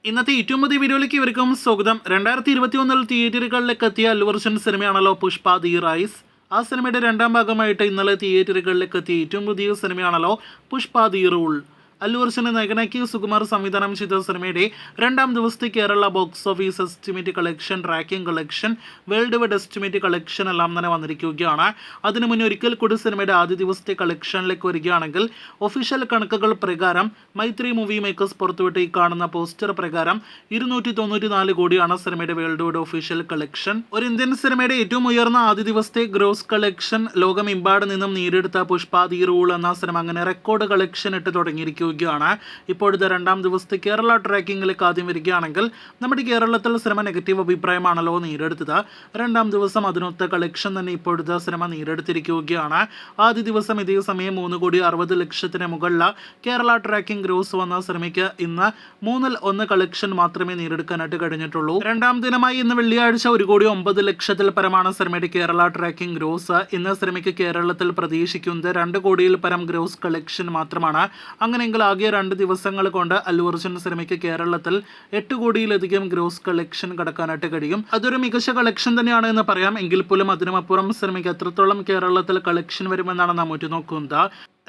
ഇന്നത്തെ ഏറ്റവും പുതിയ വീഡിയോയിലേക്ക് ഇവർക്കും സ്വാഗതം. 2021 തിയേറ്ററുകളിലേക്ക് എത്തിയ അല്ലു അർജുൻ സിനിമയാണല്ലോ പുഷ്പ ദി റൈസ്. ആ സിനിമയുടെ രണ്ടാം ഭാഗമായിട്ട് ഇന്നലെ തിയേറ്ററുകളിലേക്ക് എത്തിയ ഏറ്റവും പുതിയ സിനിമയാണല്ലോ പുഷ്പ ദി റൂൾ. അല്ലു അർജുനെ നായകനാക്കി സുകുമാർ സംവിധാനം ചെയ്ത സിനിമയുടെ രണ്ടാം ദിവസത്തെ Kerala box office estimate collection, ranking collection, world wide estimate collection എല്ലാം തന്നെ വന്നിരിക്കുകയാണ്. അതിനു മുന്നേ ഒരിക്കൽ കൂടി സിനിമയുടെ ആദ്യ ദിവസത്തെ കളക്ഷനിലേക്ക് വരികയാണെങ്കിൽ ഒഫീഷ്യൽ കണക്കുകൾ പ്രകാരം മൈത്രി മൂവി മേക്കേഴ്സ് പുറത്തുവിട്ട് ഈ കാണുന്ന പോസ്റ്റർ പ്രകാരം 294 കോടിയാണ് സിനിമയുടെ വേൾഡ് വൈഡ് ഒഫീഷ്യൽ കളക്ഷൻ. ഒരു ഇന്ത്യൻ സിനിമയുടെ ഏറ്റവും ഉയർന്ന ആദ്യ ദിവസത്തെ ഗ്രോസ് കളക്ഷൻ ലോകമെമ്പാട് നിന്നും നേടിയെടുത്ത പുഷ്പ ദി റൂൾ എന്ന സിനിമ അങ്ങനെ റെക്കോർഡ് കളക്ഷൻ ഇട്ട് തുടങ്ങിയിരിക്കും. ഇപ്പോഴത്തെ രണ്ടാം ദിവസത്തെ കേരള ട്രാക്കിങ്ങിലേക്ക് ആദ്യം വരികയാണെങ്കിൽ നമ്മുടെ കേരളത്തിൽ സിനിമ നെഗറ്റീവ് അഭിപ്രായമാണല്ലോ നേടിയെടുത്തത്. രണ്ടാം ദിവസം അതിനൊത്ത കളക്ഷൻ തന്നെ ഇപ്പോഴത്തെ സിനിമ നേടിയെടുത്തിരിക്കുകയാണ്. ആദ്യ ദിവസം ഇതേ സമയം 3,60,00,000 മുകളിൽ കേരള ട്രാക്കിംഗ് ഗ്രോസ് വന്ന സിനിമയ്ക്ക് ഇന്ന് 1/3 കളക്ഷൻ മാത്രമേ നേടിയെടുക്കാനായിട്ട് കഴിഞ്ഞിട്ടുള്ളൂ. രണ്ടാം ദിനമായി ഇന്ന് വെള്ളിയാഴ്ച 1,09,00,000 പരമാണ് സിനിമയുടെ കേരള ട്രാക്കിംഗ് ഗ്രോസ്. ഇന്ന് സിനിമയ്ക്ക് കേരളത്തിൽ പ്രതീക്ഷിക്കുന്നത് 2 കോടിയിൽ പരം ഗ്രോസ് കളക്ഷൻ മാത്രമാണ്. അങ്ങനെയെങ്കിൽ ആകെ 2 ദിവസങ്ങൾ കൊണ്ട് അല്ലു അർജുൻ സിനിമയ്ക്ക് കേരളത്തിൽ 8 കോടിയിലധികം ഗ്രോസ് കളക്ഷൻ കടക്കാനായിട്ട് കഴിയും. അതൊരു മികച്ച കളക്ഷൻ തന്നെയാണ് എന്ന് പറയാം. എങ്കിൽ പോലും അതിനുമപ്പുറം സിനിമയ്ക്ക് എത്രത്തോളം കേരളത്തിൽ കളക്ഷൻ വരുമെന്നാണ് നാം ഉറ്റുനോക്കുന്നത്.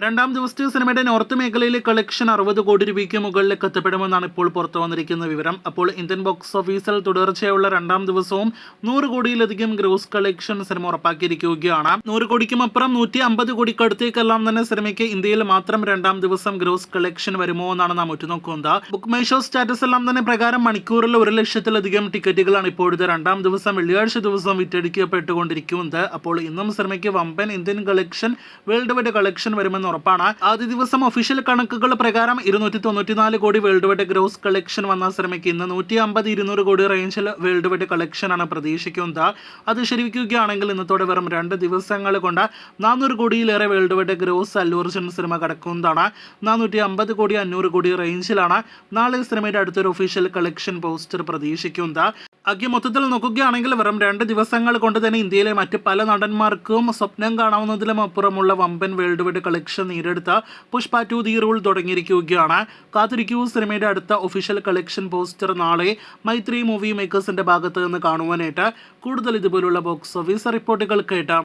രണ്ടാം ദിവസത്തെ സിനിമയുടെ നോർത്ത് മേഖലയിലെ കളക്ഷൻ 60 കോടി രൂപയ്ക്ക് മുകളിലേക്ക് എത്തപ്പെടുമെന്നാണ് ഇപ്പോൾ പുറത്തു വന്നിരിക്കുന്ന വിവരം. അപ്പോൾ ഇന്ത്യൻ ബോക്സ് ഓഫീസിൽ തുടർച്ചയായുള്ള രണ്ടാം ദിവസവും 100 കോടിയിലധികം ഗ്രോസ് കളക്ഷൻ സിനിമ ഉറപ്പാക്കിയിരിക്കുകയാണ്. 100 കോടിക്കും അപ്പുറം 150 കോടിക്കടുത്തേക്കെല്ലാം തന്നെ സിനിമയ്ക്ക് ഇന്ത്യയിൽ മാത്രം രണ്ടാം ദിവസം ഗ്രോസ് കളക്ഷൻ വരുമോ എന്നാണ് നാം ഉറ്റുനോക്കുന്നത്. ബുക്ക് മൈ ഷോ സ്റ്റാറ്റസ് എല്ലാം തന്നെ പ്രകാരം മണിക്കൂറിൽ 1,00,000-ലധികം ടിക്കറ്റുകളാണ് ഇപ്പോഴത്തെ രണ്ടാം ദിവസം വെള്ളിയാഴ്ച ദിവസം വിറ്റഴിക്കപ്പെട്ടുകൊണ്ടിരിക്കുന്നത്. അപ്പോൾ ഇന്നും സിനിമയ്ക്ക് വമ്പൻ Indian collection, world wide collection വരുമെന്ന് ഉറപ്പാണ്. ആദ്യ ദിവസം ഒഫീഷ്യൽ കണക്കുകൾ പ്രകാരം 294 കോടി വേൾഡ് വൈഡ് ഗ്രോസ് കളക്ഷൻ വന്ന സിനിമയ്ക്ക് ഇന്ന് 150-200 കോടി റേഞ്ചിൽ വേൾഡ് വൈഡ് കളക്ഷൻ ആണ് പ്രതീക്ഷിക്കുന്നത്. അത് ശരിവയ്ക്കുകയാണെങ്കിൽ ഇന്നത്തോടെ വെറും 2 ദിവസങ്ങൾ കൊണ്ട് 400 കോടിയിലേറെ world wide gross Allu Arjun cinema കടക്കുന്നതാണ്. 450 കോടി 500 കോടി റേഞ്ചിലാണ് നാളെ സിനിമയുടെ അടുത്തൊരു ഒഫീഷ്യൽ കളക്ഷൻ പോസ്റ്റർ പ്രതീക്ഷിക്കുന്നത്. ആകെ മൊത്തത്തിൽ നോക്കുകയാണെങ്കിൽ വെറും 2 ദിവസങ്ങൾ കൊണ്ട് തന്നെ ഇന്ത്യയിലെ മറ്റ് പല നടന്മാർക്കും സ്വപ്നം കാണാവുന്നതിലും അപ്പുറമുള്ള വമ്പൻ വേൾഡ് വൈഡ് കളക്ഷൻ നേടിയെടുത്ത പുഷ്പ 2 ദി റൂൾ തുടങ്ങിയിരിക്കുകയാണ്. കാത്തിരിക്കൂ, സിനിമയുടെ അടുത്ത ഒഫീഷ്യൽ കളക്ഷൻ പോസ്റ്റർ നാളെ മൈത്രി മൂവി മേക്കേഴ്സിന്റെ ഭാഗത്ത് നിന്ന് കാണുവാനായിട്ട്. കൂടുതൽ ഇതുപോലുള്ള ബോക്സ് ഓഫീസ് റിപ്പോർട്ടുകൾ കേട്ടാം.